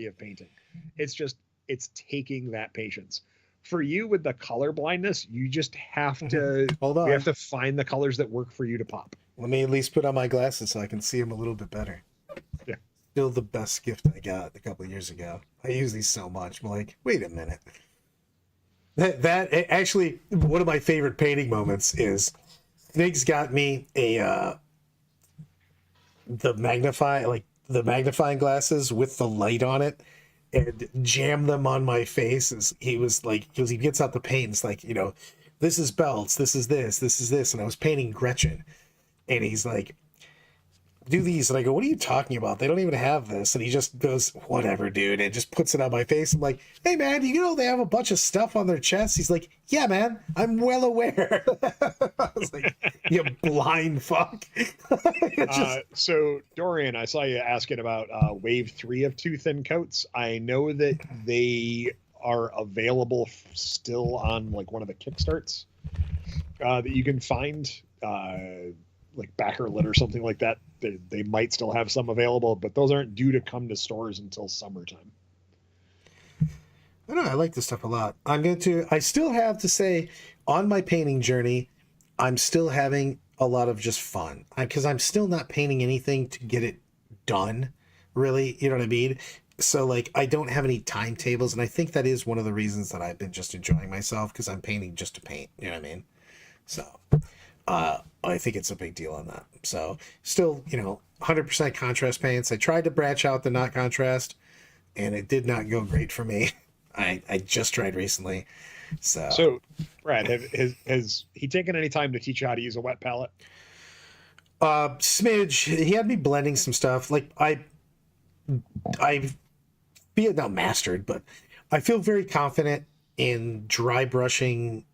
of painting. It's taking that patience. For you with the color blindness, you just have to hold on. You have to find the colors that work for you to pop. Let me at least put on my glasses so I can see them a little bit better. Yeah. Still the best gift I got a couple of years ago. I use these so much. I'm like, wait a minute. That actually, one of my favorite painting moments is Sniggs got me the magnifying glasses with the light on it and jammed them on my face. As he was like, because he gets out the paint, and it's like, this is belts, this is this, and I was painting Gretchen, and he's like, do these, and I go, what are you talking about? They don't even have this. And he just goes, whatever, dude, and just puts it on my face. I'm like, hey man, they have a bunch of stuff on their chests? He's like, yeah man, I'm well aware. I was like, you blind fuck. So Dorian, I saw you asking about wave 3 of Too Thin Coats. I know that they are available still on like one of the Kickstarts that you can find, like Backerlit or something like that. They might still have some available, but those aren't due to come to stores until summertime. I don't know. I like this stuff a lot. I still have to say, on my painting journey, I'm still having a lot of just fun because I'm still not painting anything to get it done, really. You know what I mean? So like, I don't have any timetables, and I think that is one of the reasons that I've been just enjoying myself, because I'm painting just to paint. You know what I mean? So. I think it's a big deal on that. So still, 100% contrast paints. I tried to branch out the not contrast, and it did not go great for me. I just tried recently. So Brad, has he taken any time to teach you how to use a wet palette? Smidge, he had me blending some stuff. Like I feel not mastered, but I feel very confident in dry brushing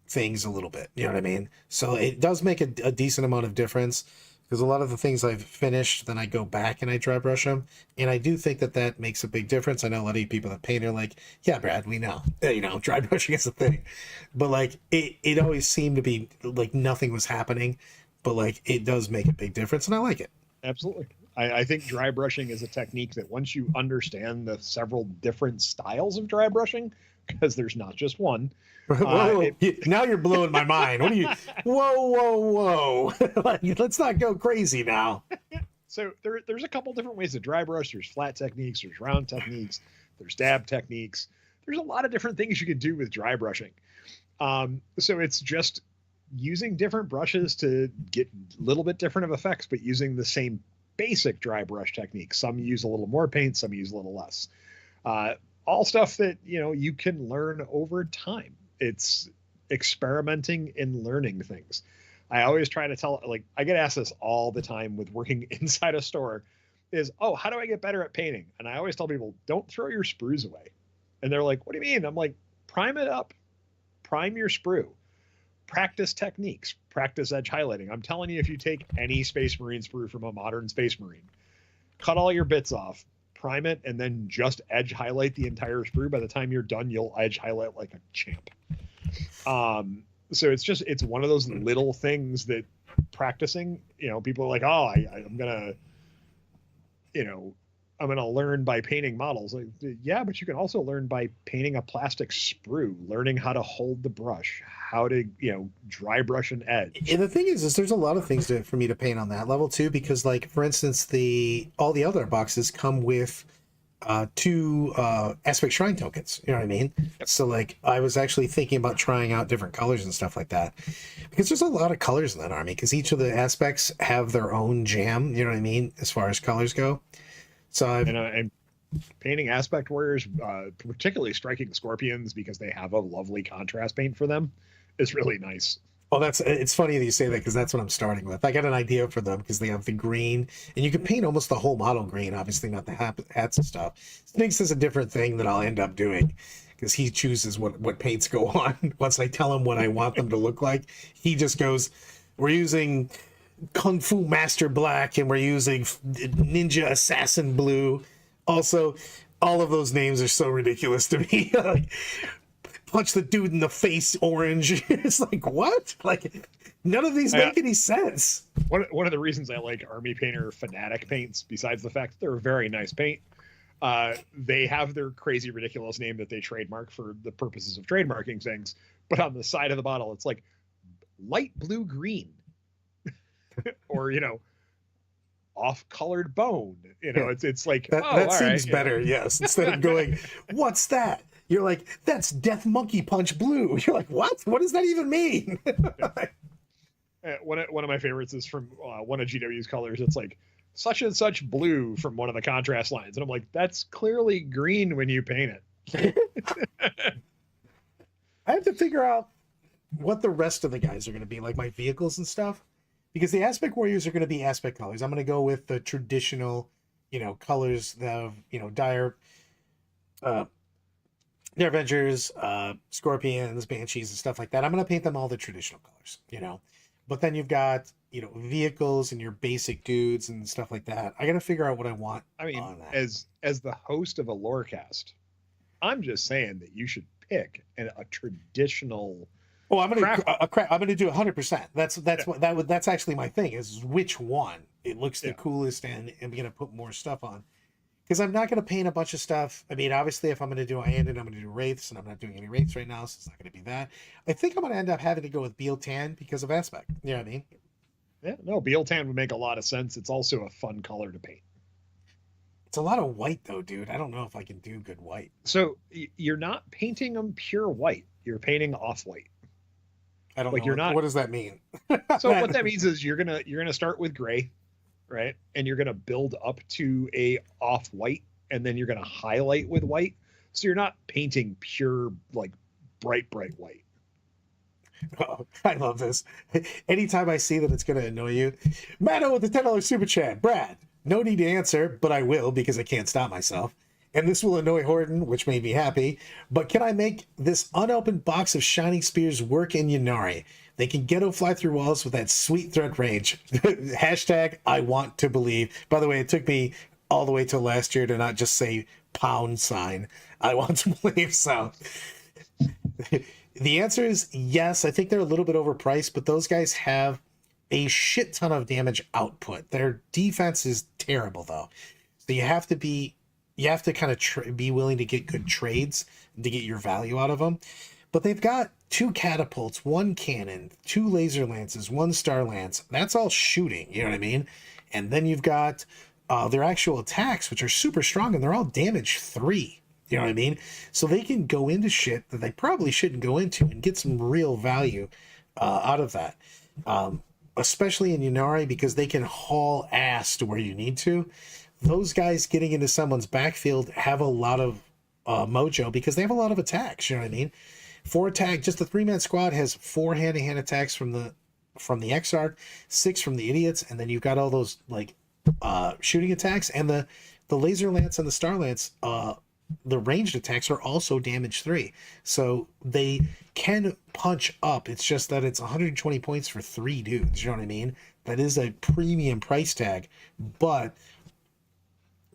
things a little bit, you know what I mean? So it does make a decent amount of difference, because a lot of the things I've finished, then I go back and I dry brush them, and I do think that makes a big difference. I know a lot of people that paint are like, yeah Brad, we know, dry brushing is a thing, but like it always seemed to be like nothing was happening, but like it does make a big difference, and I like it. Absolutely. I think dry brushing is a technique that once you understand the several different styles of dry brushing, because there's not just one. Now you're blowing my mind. What are you? Whoa! Let's not go crazy now. So there's a couple different ways to dry brush. There's flat techniques. There's round techniques. There's dab techniques. There's a lot of different things you can do with dry brushing. So it's just using different brushes to get a little bit different of effects, but using the same basic dry brush technique. Some use a little more paint. Some use a little less. All stuff that you can learn over time. It's experimenting and learning things. I always try to tell, like, I get asked this all the time with working inside a store is, oh, how do I get better at painting? And I always tell people, don't throw your sprues away. And they're like, what do you mean? I'm like, prime it up, prime your sprue, practice techniques, practice edge highlighting. I'm telling you, if you take any Space Marine sprue from a modern Space Marine, cut all your bits off, prime it, and then just edge highlight the entire sprue. By the time you're done, you'll edge highlight like a champ. So it's one of those little things that practicing, people are like, oh, I'm gonna, I'm gonna learn by painting models. Like, yeah, but you can also learn by painting a plastic sprue, learning how to hold the brush, how to, dry brush an edge. And the thing is there's a lot of things for me to paint on that level too, because like, for instance, all the other boxes come with 2 aspect shrine tokens, you know what I mean? Yep. So like, I was actually thinking about trying out different colors and stuff like that, because there's a lot of colors in that army, because each of the aspects have their own jam, you know what I mean, as far as colors go. So and painting aspect warriors, particularly striking scorpions, because they have a lovely contrast paint for them, is really nice. Well, it's funny that you say that, because that's what I'm starting with. I got an idea for them because they have the green, and you can paint almost the whole model green, obviously not the hats and stuff. Snakes is a different thing that I'll end up doing, because he chooses what paints go on. Once I tell him what I want them to look like, he just goes, we're using Kung Fu Master Black, and we're using Ninja Assassin Blue. Also, all of those names are so ridiculous to me. Like, punch the dude in the face orange. It's like, what? Like, none of these make any sense. One of the reasons I like Army Painter Fanatic paints, besides the fact that they're a very nice paint, they have their crazy ridiculous name that they trademark for the purposes of trademarking things, but on the side of the bottle it's like light blue green or off colored bone. It's like that seems better. Yes, instead of going, what's that? You're like, that's Death Monkey Punch Blue. You're like, what? What does that even mean? One of my favorites is from one of GW's colors. It's like such and such blue from one of the contrast lines. And I'm like, that's clearly green when you paint it. I have to figure out what the rest of the guys are going to be, like my vehicles and stuff. Because the aspect warriors are going to be aspect colors. I'm going to go with the traditional, colors of, dire Avengers, Scorpions, Banshees, and stuff like that. I'm going to paint them all the traditional colors, But then you've got, vehicles and your basic dudes and stuff like that. I got to figure out what I want. I mean, as the host of a lorecast, I'm just saying that you should pick a traditional. Oh, I'm gonna do 100%. That's actually my thing, is which one it looks the coolest, and I'm gonna put more stuff on, because I'm not gonna paint a bunch of stuff. I mean, obviously, if I'm gonna do Andon, I'm gonna do wraiths, and I'm not doing any wraiths right now, so it's not gonna be that. I think I'm gonna end up having to go with Beal Tan because of aspect. You know what I mean? Yeah, no, Beal Tan would make a lot of sense. It's also a fun color to paint. It's a lot of white though, dude. I don't know if I can do good white. So you're not painting them pure white. You're painting off white. I don't know. What does that mean? So what that means is you're gonna start with gray, right? And you're gonna build up to a off white, and then you're gonna highlight with white. So you're not painting pure, like, bright white. Oh, I love this. Anytime I see that it's gonna annoy you, Matto with the $10 super chat. Brad, no need to answer, but I will because I can't stop myself. And this will annoy Horton, which made me happy. But can I make this unopened box of Shining Spears work in Ynnari? They can ghetto fly through walls with that sweet threat range. Hashtag I want to believe. By the way, it took me all the way till last year to not just say £. I want to believe. So the answer is yes. I think they're a little bit overpriced, but those guys have a shit ton of damage output. Their defense is terrible though. So you have to kind of be willing to get good trades to get your value out of them. But they've got 2 catapults, 1 cannon, 2 laser lances, 1 star lance. That's all shooting, you know what I mean? And then you've got their actual attacks, which are super strong, and they're all damage 3. You know what I mean? So they can go into shit that they probably shouldn't go into and get some real value out of that. Especially in Ynnari, because they can haul ass to where you need to. Those guys getting into someone's backfield have a lot of mojo because they have a lot of attacks, you know what I mean? 4 attack. Just the 3-man squad has 4 hand-to-hand attacks from the Exarch, 6 from the idiots, and then you've got all those like shooting attacks, and the laser lance and the star lance. The ranged attacks are also damage 3, so they can punch up. It's just that it's 120 points for 3 dudes. You know what I mean? That is a premium price tag, but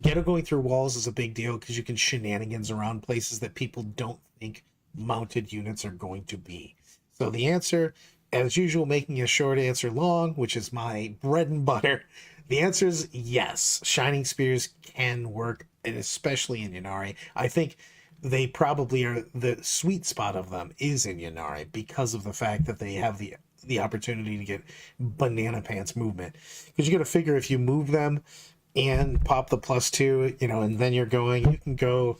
Ghetto going through walls is a big deal because you can shenanigans around places that people don't think mounted units are going to be. So the answer, as usual, making a short answer long, which is my bread and butter. The answer is yes. Shining Spears can work, and especially in Ynnari. I think they probably are, the sweet spot of them is in Ynnari because of the fact that they have the opportunity to get banana pants movement. Because you got to figure if you move them and pop the +2, and then you can go,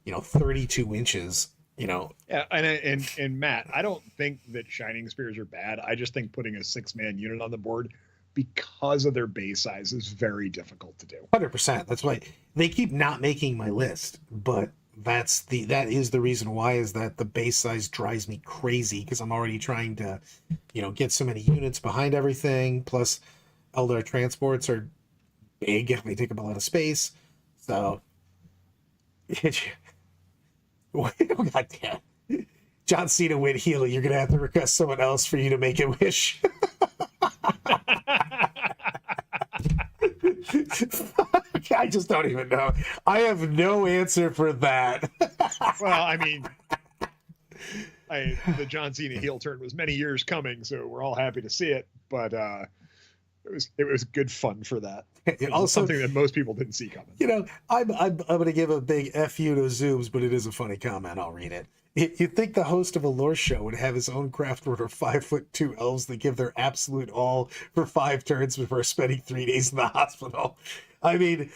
32 inches. Yeah, and Matt, I don't think that Shining Spears are bad. I just think putting a 6-man unit on the board because of their base size is very difficult to do. 100%. That's why they keep not making my list, but that is the reason why, is that the base size drives me crazy because I'm already trying to, get so many units behind everything. Plus, Eldar transports are big; they take up a lot of space. So, oh god damn, John Cena win Healy. You're gonna have to request someone else for you to make a wish. I just don't even know. I have no answer for that. Well, I mean, the John Cena heel turn was many years coming, so we're all happy to see it. But it was good fun for that. It was also something that most people didn't see coming. I'm going to give a big F you to Zooms, but it is a funny comment. I'll read it. You'd think the host of a lore show would have his own craft order 5'2" elves that give their absolute all for 5 turns before spending 3 days in the hospital. I mean,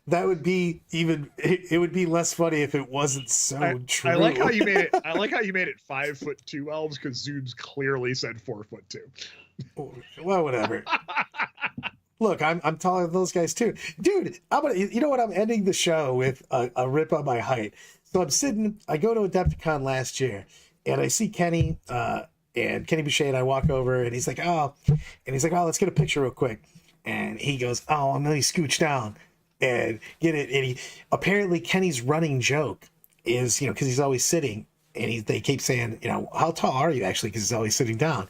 that would be it would be less funny if it wasn't so true. I like how you made it. I like how you made it 5'2" elves, because Zooms clearly said 4'2". Well, whatever. Look, I'm taller than those guys too, dude. You know what? I'm ending the show with a rip on my height. So I go to Adepticon last year, and I see Kenny and Kenny Boucher, and I walk over, and he's like, oh, let's get a picture real quick. And he goes, oh, I'm really scooched down and get it. And apparently Kenny's running joke is, because he's always sitting, and they keep saying, how tall are you actually? Because he's always sitting down.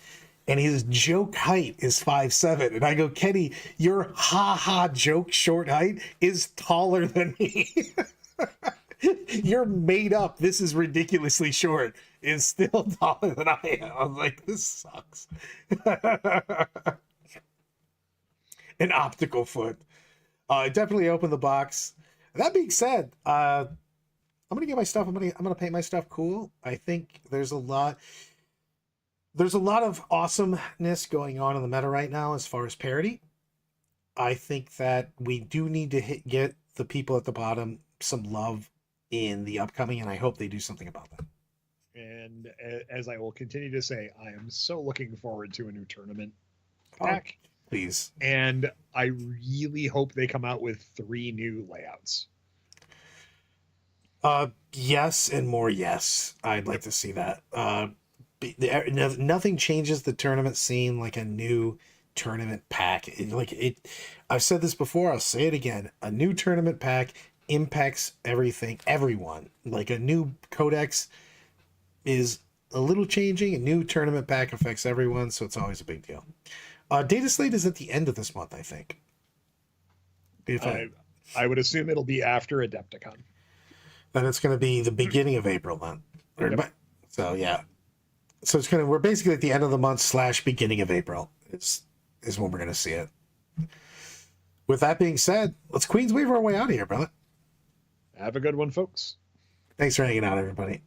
And his joke height is 5'7". And I go, Kenny, your ha-ha joke short height is taller than me. You're made up. This is ridiculously short. Is still taller than I am. I was like, this sucks. An optical foot. Definitely open the box. That being said, I'm gonna get my stuff. I'm gonna paint my stuff cool. I think there's a lot of awesomeness going on in the meta right now as far as parity. I think that we do need to get the people at the bottom some love in the upcoming, and I hope they do something about that. And as I will continue to say, I am so looking forward to a new tournament pack. Oh, please. And I really hope they come out with 3 new layouts. Yes, and more yes. I'd like to see that. Nothing changes the tournament scene like a new tournament pack. I've said this before, I'll say it again. A new tournament pack impacts everyone. Like a new codex is a little changing. A new tournament pack affects everyone, so it's always a big deal. Data Slate is at the end of this month, I think. I would assume it'll be after Adepticon. Then it's going to be the beginning of April then. Yep. So yeah. So we're basically at the end of the month / beginning of April is when we're going to see it. With that being said, let's Queensweave our way out of here, brother. Have a good one, folks. Thanks for hanging out, everybody.